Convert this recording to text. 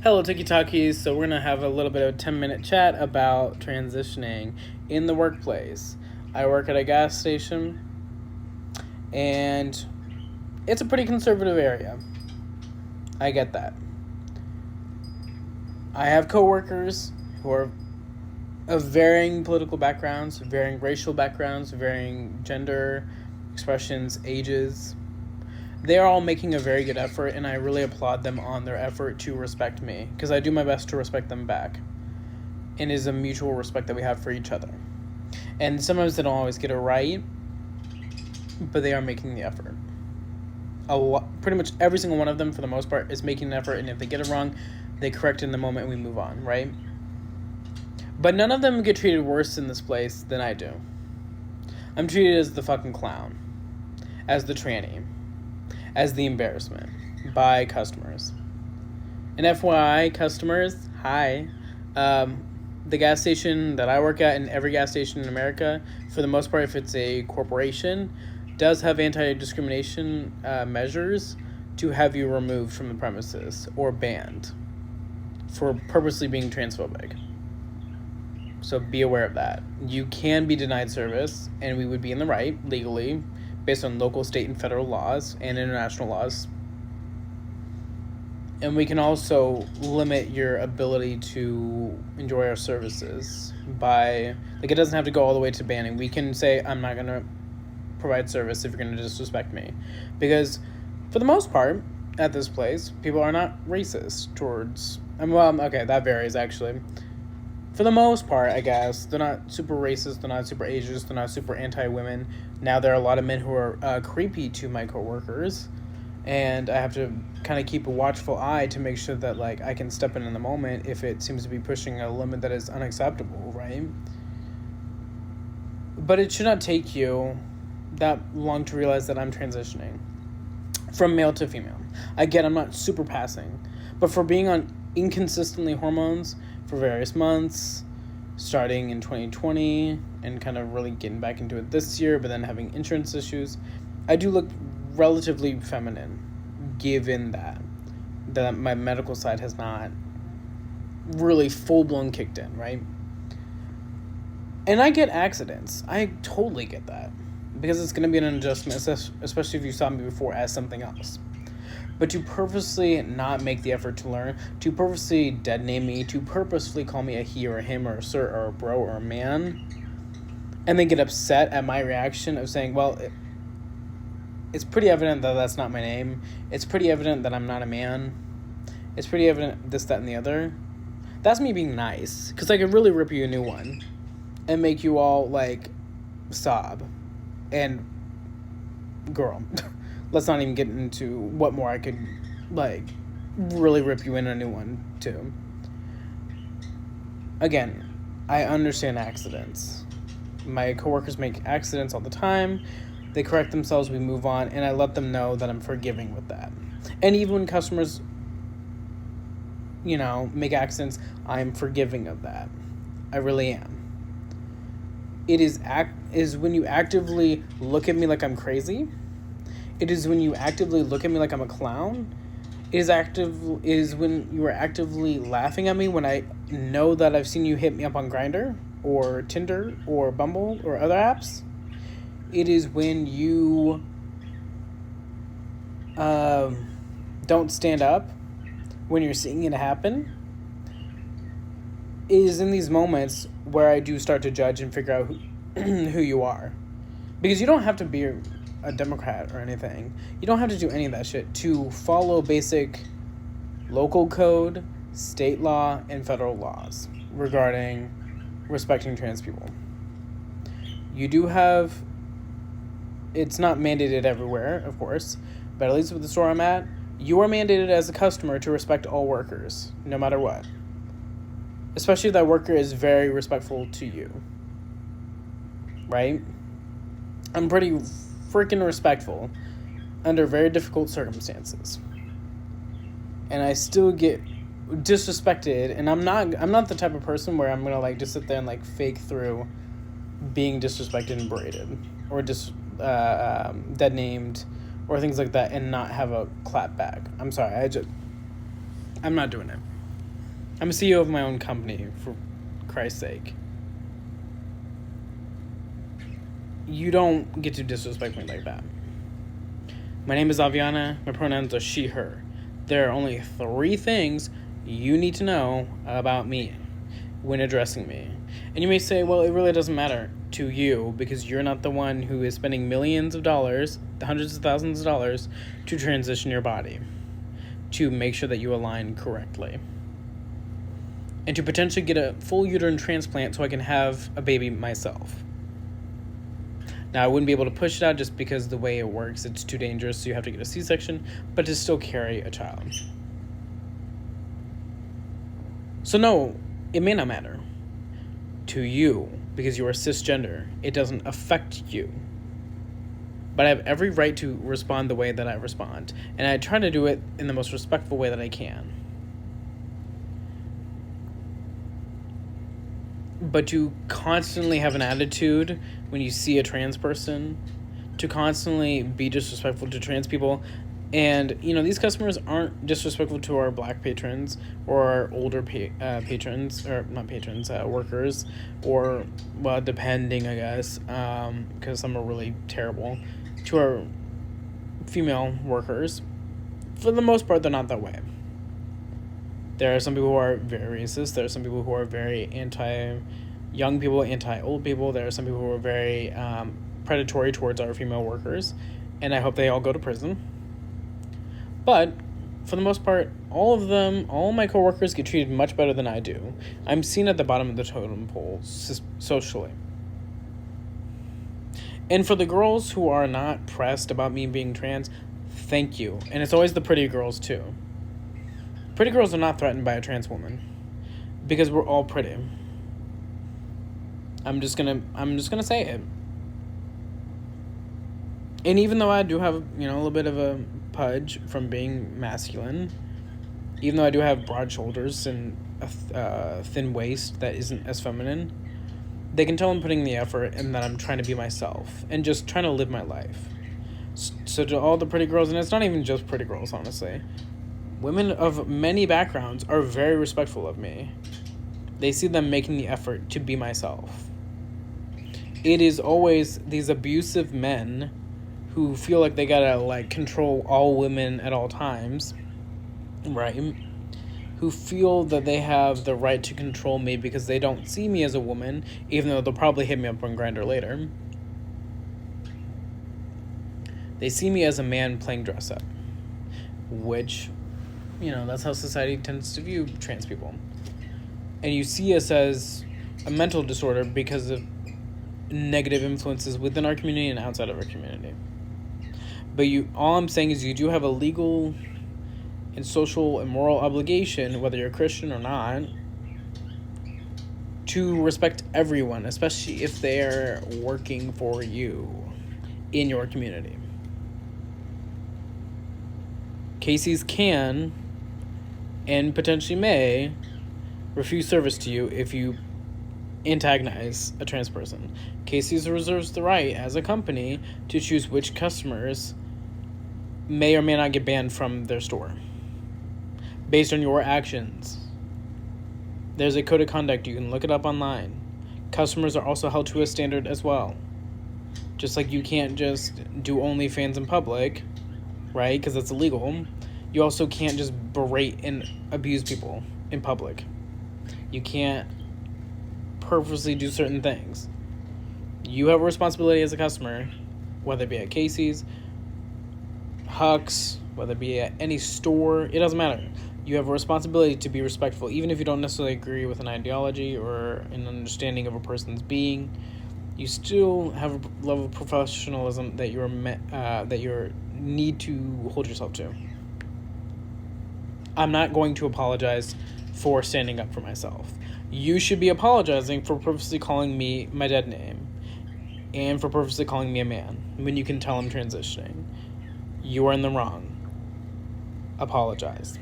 Hello, Tiki Talkies. So, we're going to have a little bit of a 10-minute chat about transitioning in the workplace. I work at a gas station, and it's a pretty conservative area. I get that. I have coworkers who are of varying political backgrounds, varying racial backgrounds, varying gender expressions, ages. They are all making a very good effort, and I really applaud them on their effort to respect me, because I do my best to respect them back. And it is a mutual respect that we have for each other. And sometimes they don't always get it right, but they are making the effort. Pretty much every single one of them, for the most part, is making an effort, and if they get it wrong, they correct it in the moment and we move on, right? But none of them get treated worse in this place than I do. I'm treated as the fucking clown, as the tranny, as the embarrassment by customers. And FYI, customers, hi. The gas station that I work at, and every gas station in America, for the most part, if it's a corporation, does have anti-discrimination measures to have you removed from the premises or banned for purposely being transphobic. So be aware of that. You can be denied service, and we would be in the right, legally, based on local, state, and federal laws and international laws. And we can also limit your ability to enjoy our services by, it doesn't have to go all the way to banning. We can say, I'm not going to provide service if you're going to disrespect me. Because for the most part, at this place, people are not racist towards, okay, that varies actually. For the most part, I guess, they're not super racist, they're not super ageist, they're not super anti-women. Now, there are a lot of men who are creepy to my coworkers, and I have to kind of keep a watchful eye to make sure that, I can step in the moment if it seems to be pushing a limit that is unacceptable, right? But it should not take you that long to realize that I'm transitioning from male to female. Again, I'm not super passing, but for being on inconsistently hormones for various months, starting in 2020 and kind of really getting back into it this year, but then having insurance issues, I do look relatively feminine, given that my medical side has not really full-blown kicked in, right? And I get accidents. I totally get that, because it's going to be an adjustment, especially if you saw me before as something else. But to purposely not make the effort to learn, to purposely dead name me, to purposefully call me a he or a him or a sir or a bro or a man, and then get upset at my reaction of saying, well, it's pretty evident that that's not my name. It's pretty evident that I'm not a man. It's pretty evident this, that, and the other. That's me being nice, because I could really rip you a new one and make you all, sob. And, girl, let's not even get into what more I could, really rip you in a new one, too. Again, I understand accidents. My coworkers make accidents all the time. They correct themselves, we move on, and I let them know that I'm forgiving with that. And even when customers, make accidents, I'm forgiving of that. I really am. It is when you actively look at me like I'm crazy. It is when you actively look at me like I'm a clown. It is when you are actively laughing at me when I know that I've seen you hit me up on Grindr or Tinder or Bumble or other apps. It is when you don't stand up when you're seeing it happen. It is in these moments where I do start to judge and figure out who you are. Because you don't have to be a Democrat or anything. You don't have to do any of that shit to follow basic local code, state law, and federal laws regarding respecting trans people. You do have, it's not mandated everywhere, of course, but at least with the store I'm at, you are mandated as a customer to respect all workers, no matter what. Especially if that worker is very respectful to you. Right? I'm pretty freaking respectful under very difficult circumstances. And I still get disrespected, and I'm not the type of person where I'm gonna just sit there and fake through being disrespected and berated or dead named or things like that and not have a clap back. I'm sorry, I'm not doing it. I'm a CEO of my own company, for Christ's sake. You don't get to disrespect me like that. My name is Aviana. My pronouns are she, her. There are only 3 things you need to know about me when addressing me. And you may say, well, it really doesn't matter to you because you're not the one who is spending millions of dollars, hundreds of thousands of dollars, to transition your body, to make sure that you align correctly, and to potentially get a full uterine transplant so I can have a baby myself. Now, I wouldn't be able to push it out just because the way it works, it's too dangerous, so you have to get a C-section, but to still carry a child. So no, it may not matter to you because you are cisgender. It doesn't affect you. But I have every right to respond the way that I respond, and I try to do it in the most respectful way that I can. But to constantly have an attitude when you see a trans person, to constantly be disrespectful to trans people, and these customers aren't disrespectful to our black patrons or our older patrons, or not patrons, workers, or, well, depending, I guess, because some are really terrible, to our female workers. For the most part, they're not that way. There are some people who are very racist. There are some people who are very anti-young people, anti-old people. There are some people who are very predatory towards our female workers, and I hope they all go to prison. But for the most part, all of my coworkers get treated much better than I do. I'm seen at the bottom of the totem pole socially. And for the girls who are not pressed about me being trans, thank you. And it's always the pretty girls too. Pretty girls are not threatened by a trans woman because we're all pretty. I'm just gonna say it. And even though I do have, a little bit of a pudge from being masculine, even though I do have broad shoulders and a thin waist that isn't as feminine, they can tell I'm putting the effort and that I'm trying to be myself and just trying to live my life. So to all the pretty girls, and it's not even just pretty girls, honestly, women of many backgrounds are very respectful of me. They see them making the effort to be myself. It is always these abusive men who feel like they gotta, control all women at all times, right? Who feel that they have the right to control me because they don't see me as a woman, even though they'll probably hit me up on Grindr later. They see me as a man playing dress up, which, that's how society tends to view trans people. And you see us as a mental disorder because of negative influences within our community and outside of our community. But all I'm saying is you do have a legal and social and moral obligation, whether you're Christian or not, to respect everyone, especially if they're working for you in your community. Casey's can and potentially may refuse service to you if you antagonize a trans person. Casey's reserves the right as a company to choose which customers may or may not get banned from their store based on your actions. There's a code of conduct. You can look it up online. Customers are also held to a standard as well. Just like you can't just do OnlyFans in public, right? Because that's illegal. You also can't just berate and abuse people in public. You can't purposely do certain things. You have a responsibility as a customer, whether it be at Casey's, Hux, whether it be at any store, it doesn't matter. You have a responsibility to be respectful, even if you don't necessarily agree with an ideology or an understanding of a person's being. You still have a level of professionalism that you need to hold yourself to. I'm not going to apologize for standing up for myself. You should be apologizing for purposely calling me my dead name and for purposely calling me a man when you can tell I'm transitioning. You are in the wrong. Apologize.